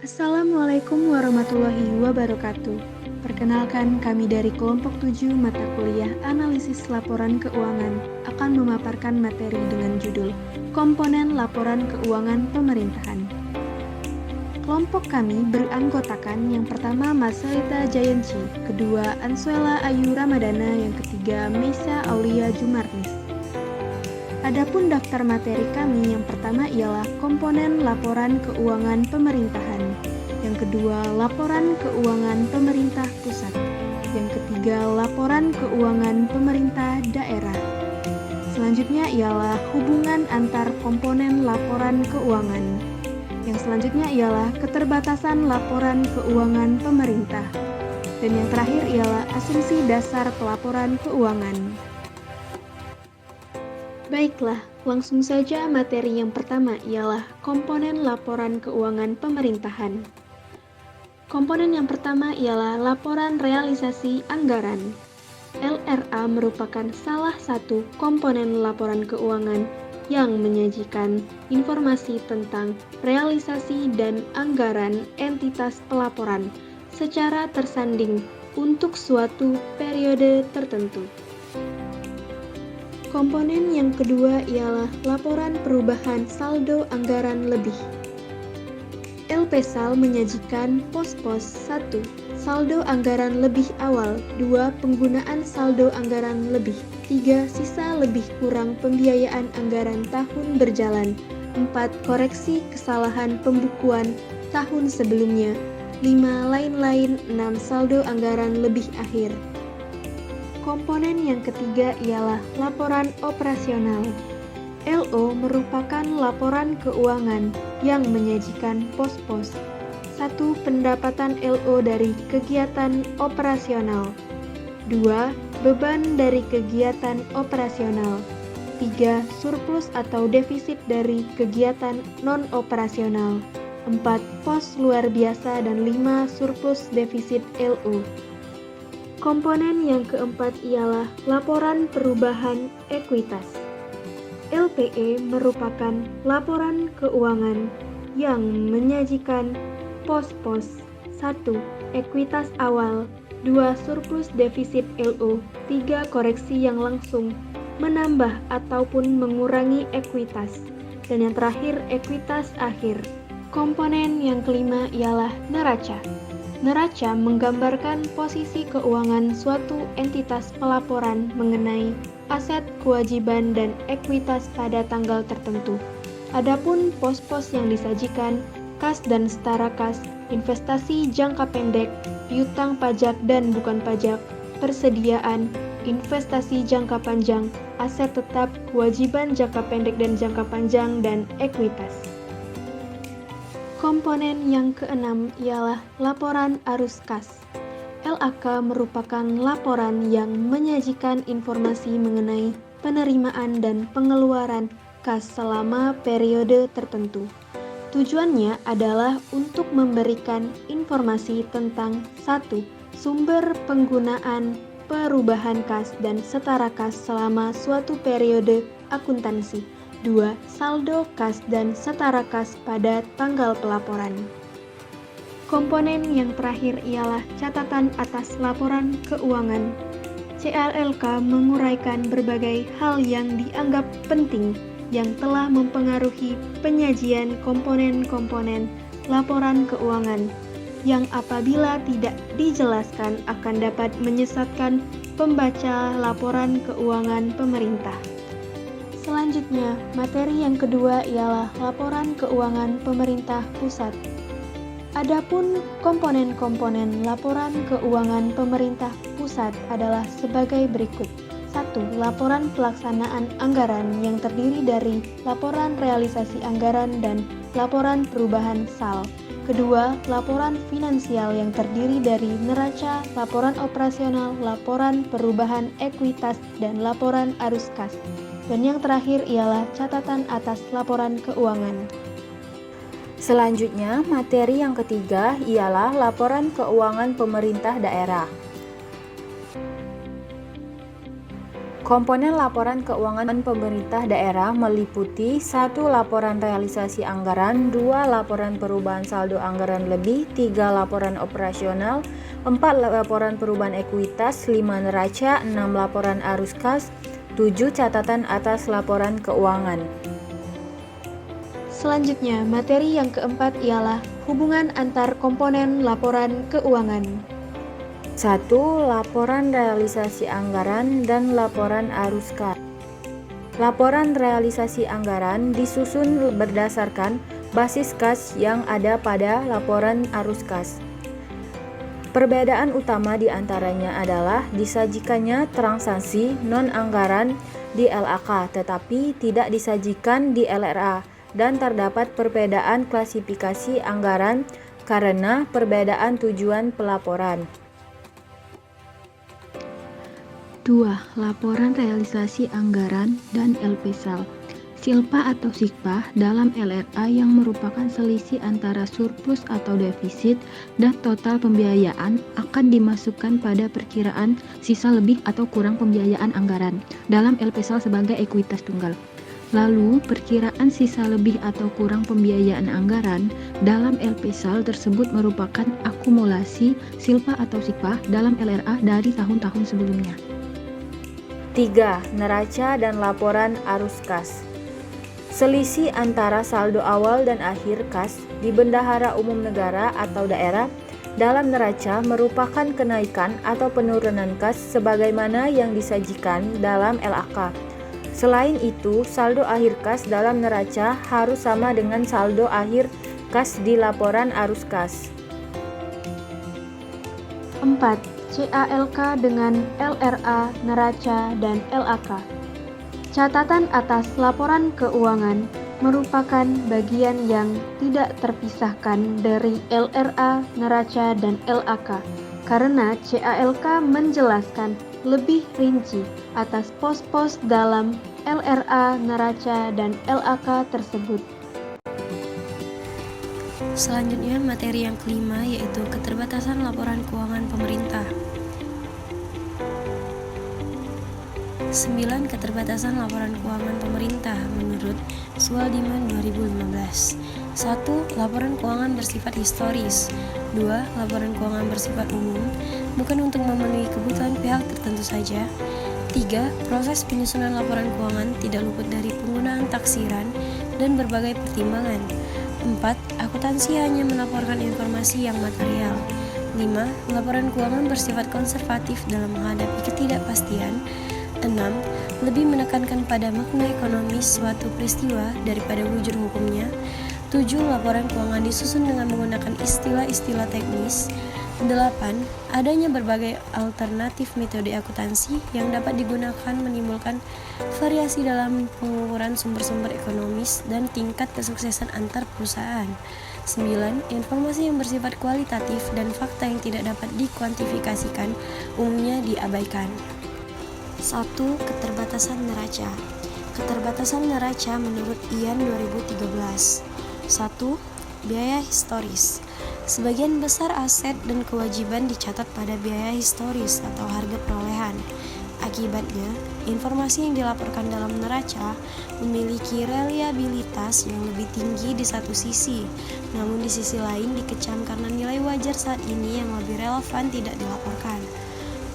Assalamualaikum warahmatullahi wabarakatuh. Perkenalkan, kami dari kelompok 7 mata kuliah Analisis Laporan Keuangan akan memaparkan materi dengan judul Komponen Laporan Keuangan Pemerintahan. Kelompok kami beranggotakan yang pertama Masalita Jayanci, kedua Ansuela Ayu Ramadana, yang ketiga Meisa Aulia Jumarnis. Adapun daftar materi kami yang pertama ialah komponen laporan keuangan pemerintahan, yang kedua laporan keuangan pemerintah pusat, yang ketiga laporan keuangan pemerintah daerah. Selanjutnya ialah hubungan antar komponen laporan keuangan. Yang selanjutnya ialah keterbatasan laporan keuangan pemerintah. Dan yang terakhir ialah asumsi dasar pelaporan keuangan. Baiklah, langsung saja materi yang pertama ialah komponen laporan keuangan pemerintahan. Komponen yang pertama ialah laporan realisasi anggaran. LRA merupakan salah satu komponen laporan keuangan yang menyajikan informasi tentang realisasi dan anggaran entitas pelaporan secara tersanding untuk suatu periode tertentu. Komponen yang kedua ialah laporan perubahan saldo anggaran lebih. LPSAL menyajikan pos-pos 1. Saldo anggaran lebih awal, 2. Penggunaan saldo anggaran lebih, 3. Sisa lebih kurang pembiayaan anggaran tahun berjalan, 4. Koreksi kesalahan pembukuan tahun sebelumnya, 5. Lain-lain, 6. Saldo anggaran lebih akhir. Komponen yang ketiga ialah laporan operasional. LO merupakan laporan keuangan yang menyajikan pos-pos. 1. Pendapatan LO dari kegiatan operasional. 2. Beban dari kegiatan operasional. 3. Surplus atau defisit dari kegiatan non-operasional. 4. Pos luar biasa dan 5. Surplus defisit LO. Komponen yang keempat ialah laporan perubahan ekuitas. LPE merupakan laporan keuangan yang menyajikan pos-pos 1. Ekuitas awal, 2. Surplus defisit LO, 3. Koreksi yang langsung, menambah ataupun mengurangi ekuitas, dan yang terakhir ekuitas akhir. Komponen yang kelima ialah neraca. Neraca menggambarkan posisi keuangan suatu entitas pelaporan mengenai aset, kewajiban, dan ekuitas pada tanggal tertentu. Adapun pos-pos yang disajikan, kas dan setara kas, investasi jangka pendek, piutang pajak dan bukan pajak, persediaan, investasi jangka panjang, aset tetap, kewajiban jangka pendek dan jangka panjang, dan ekuitas. Komponen yang keenam ialah laporan arus kas. LAK merupakan laporan yang menyajikan informasi mengenai penerimaan dan pengeluaran kas selama periode tertentu. Tujuannya adalah untuk memberikan informasi tentang 1. Sumber penggunaan perubahan kas dan setara kas selama suatu periode akuntansi. 2. Saldo kas dan setara kas pada tanggal pelaporan. Komponen yang terakhir ialah catatan atas laporan keuangan. CLLK menguraikan berbagai hal yang dianggap penting yang telah mempengaruhi penyajian komponen-komponen laporan keuangan yang apabila tidak dijelaskan akan dapat menyesatkan pembaca laporan keuangan pemerintah. Selanjutnya, materi yang kedua ialah laporan keuangan pemerintah pusat. Adapun komponen-komponen laporan keuangan pemerintah pusat adalah sebagai berikut. 1. Laporan pelaksanaan anggaran yang terdiri dari laporan realisasi anggaran dan laporan perubahan SAL. Kedua, laporan finansial yang terdiri dari neraca, laporan operasional, laporan perubahan ekuitas, dan laporan arus kas. Dan yang terakhir ialah catatan atas laporan keuangan. Selanjutnya, materi yang ketiga ialah laporan keuangan pemerintah daerah. Komponen laporan keuangan pemerintah daerah meliputi 1. Laporan realisasi anggaran, 2. Laporan perubahan saldo anggaran lebih, 3. Laporan operasional, 4. Laporan perubahan ekuitas, 5. neraca, 6. Laporan arus kas, 7. Catatan atas laporan keuangan. Selanjutnya, materi yang keempat ialah hubungan antar komponen laporan keuangan. 1. Laporan realisasi anggaran dan laporan arus kas. Laporan realisasi anggaran disusun berdasarkan basis kas yang ada pada laporan arus kas. Perbedaan utama di antaranya adalah disajikannya transaksi non-anggaran di LAK tetapi tidak disajikan di LRA, dan terdapat perbedaan klasifikasi anggaran karena perbedaan tujuan pelaporan. 2. Laporan realisasi anggaran dan LPSAL. Silpa atau Sikpa dalam LRA yang merupakan selisih antara surplus atau defisit dan total pembiayaan akan dimasukkan pada perkiraan sisa lebih atau kurang pembiayaan anggaran dalam LPSAL sebagai ekuitas tunggal. Lalu, perkiraan sisa lebih atau kurang pembiayaan anggaran dalam LPSAL tersebut merupakan akumulasi Silpa atau Sikpa dalam LRA dari tahun-tahun sebelumnya. 3. Neraca dan laporan arus kas. Selisih antara saldo awal dan akhir kas di bendahara umum negara atau daerah dalam neraca merupakan kenaikan atau penurunan kas sebagaimana yang disajikan dalam LAK. Selain itu, saldo akhir kas dalam neraca harus sama dengan saldo akhir kas di laporan arus kas. 4. CALK dengan LRA, neraca, dan LAK. Catatan atas laporan keuangan merupakan bagian yang tidak terpisahkan dari LRA, neraca, dan LAK karena CALK menjelaskan lebih rinci atas pos-pos dalam LRA, neraca, dan LAK tersebut. Selanjutnya materi yang kelima yaitu keterbatasan laporan keuangan pemerintah. 9. Keterbatasan laporan keuangan pemerintah menurut Sualdiman 2015. 1. Laporan keuangan bersifat historis. 2. Laporan keuangan bersifat umum, bukan untuk memenuhi kebutuhan pihak tertentu saja. 3. Proses penyusunan laporan keuangan tidak luput dari penggunaan taksiran dan berbagai pertimbangan. 4. Akuntansi hanya melaporkan informasi yang material. 5. Laporan keuangan bersifat konservatif dalam menghadapi ketidakpastian. 6. Lebih menekankan pada makna ekonomis suatu peristiwa daripada wujud hukumnya. 7. Laporan keuangan disusun dengan menggunakan istilah-istilah teknis. 8. Adanya berbagai alternatif metode akuntansi yang dapat digunakan menimbulkan variasi dalam pengukuran sumber-sumber ekonomis dan tingkat kesuksesan antar perusahaan. 9. Informasi yang bersifat kualitatif dan fakta yang tidak dapat dikuantifikasikan umumnya diabaikan. 1. Keterbatasan neraca. Keterbatasan neraca menurut Ian 2013. 1. Biaya historis. Sebagian besar aset dan kewajiban dicatat pada biaya historis atau harga perolehan. Akibatnya, informasi yang dilaporkan dalam neraca memiliki reliabilitas yang lebih tinggi di satu sisi, namun di sisi lain dikecam karena nilai wajar saat ini yang lebih relevan tidak dilaporkan.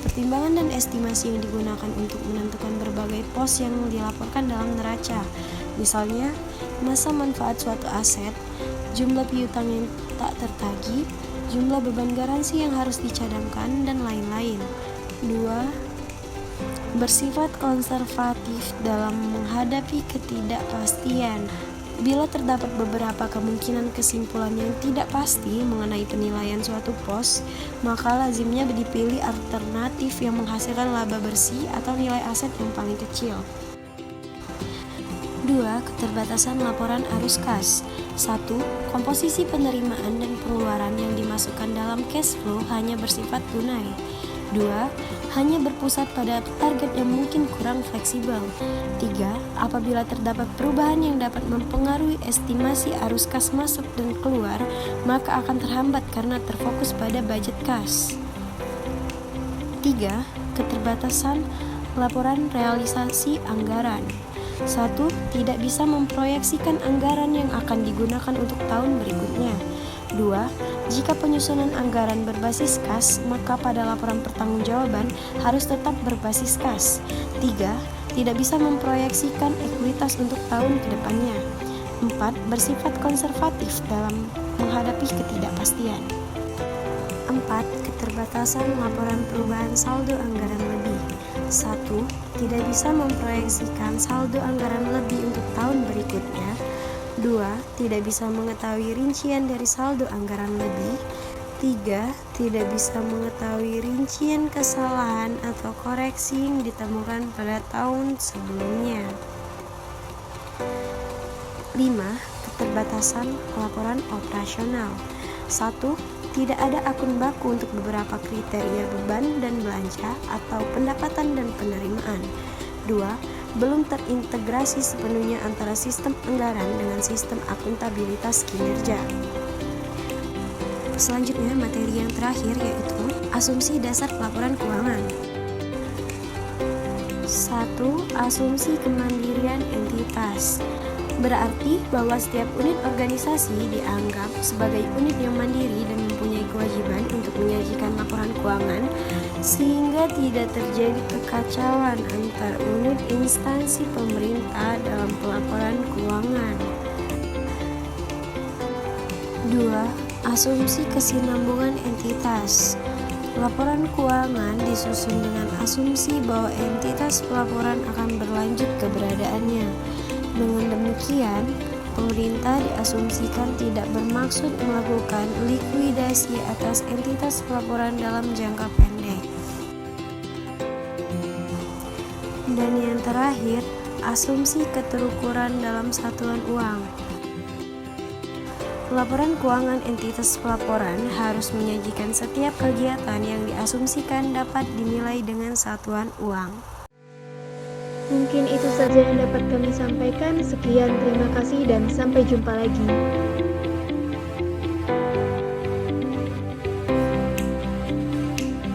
Pertimbangan dan estimasi yang digunakan untuk menentukan berbagai pos yang dilaporkan dalam neraca, misalnya masa manfaat suatu aset, jumlah piutang yang tak tertagih, jumlah beban garansi yang harus dicadangkan, dan lain-lain. 2. Bersifat konservatif dalam menghadapi ketidakpastian. Bila terdapat beberapa kemungkinan kesimpulan yang tidak pasti mengenai penilaian suatu pos, maka lazimnya dipilih alternatif yang menghasilkan laba bersih atau nilai aset yang paling kecil. 2. Keterbatasan laporan arus kas. 1. Komposisi penerimaan dan pengeluaran yang dimasukkan dalam cash flow hanya bersifat tunai. 2. Hanya berpusat pada target yang mungkin kurang fleksibel. 3. Apabila terdapat perubahan yang dapat mempengaruhi estimasi arus kas masuk dan keluar, maka akan terhambat karena terfokus pada budget kas. 3. Keterbatasan Laporan realisasi anggaran. 1. Tidak bisa memproyeksikan anggaran yang akan digunakan untuk tahun berikutnya. 2. Jika penyusunan anggaran berbasis kas, maka pada laporan pertanggungjawaban harus tetap berbasis kas. 3. Tidak bisa memproyeksikan ekuitas untuk tahun kedepannya. 4. Bersifat konservatif dalam menghadapi ketidakpastian. 4. Keterbatasan laporan perubahan saldo anggaran lebih. 1. Tidak bisa memproyeksikan saldo anggaran lebih untuk tahun berikutnya. 2. Tidak bisa mengetahui rincian dari saldo anggaran lebih. 3. Tidak bisa mengetahui rincian kesalahan atau koreksi yang ditemukan pada tahun sebelumnya. 5. Keterbatasan laporan operasional. 1. Tidak ada akun baku untuk beberapa kriteria beban dan belanja atau pendapatan dan penerimaan. 2. Belum terintegrasi sepenuhnya antara sistem anggaran dengan sistem akuntabilitas kinerja. Selanjutnya, materi yang terakhir yaitu asumsi dasar pelaporan keuangan. 1. Asumsi kemandirian entitas. Berarti bahwa setiap unit organisasi dianggap sebagai unit yang mandiri dan mempunyai kewajiban untuk menyajikan laporan keuangan sehingga tidak terjadi kekacauan antar unit instansi pemerintah dalam pelaporan keuangan. 2. Asumsi kesinambungan entitas. Laporan keuangan disusun dengan asumsi bahwa entitas pelaporan akan berlanjut keberadaannya. Dengan demikian, pemerintah diasumsikan tidak bermaksud melakukan likuidasi atas entitas pelaporan dalam jangka pendek. Dan yang terakhir, asumsi keterukuran dalam satuan uang. Laporan keuangan entitas pelaporan harus menyajikan setiap kegiatan yang diasumsikan dapat dinilai dengan satuan uang. Mungkin itu saja yang dapat kami sampaikan. Sekian, terima kasih dan sampai jumpa lagi.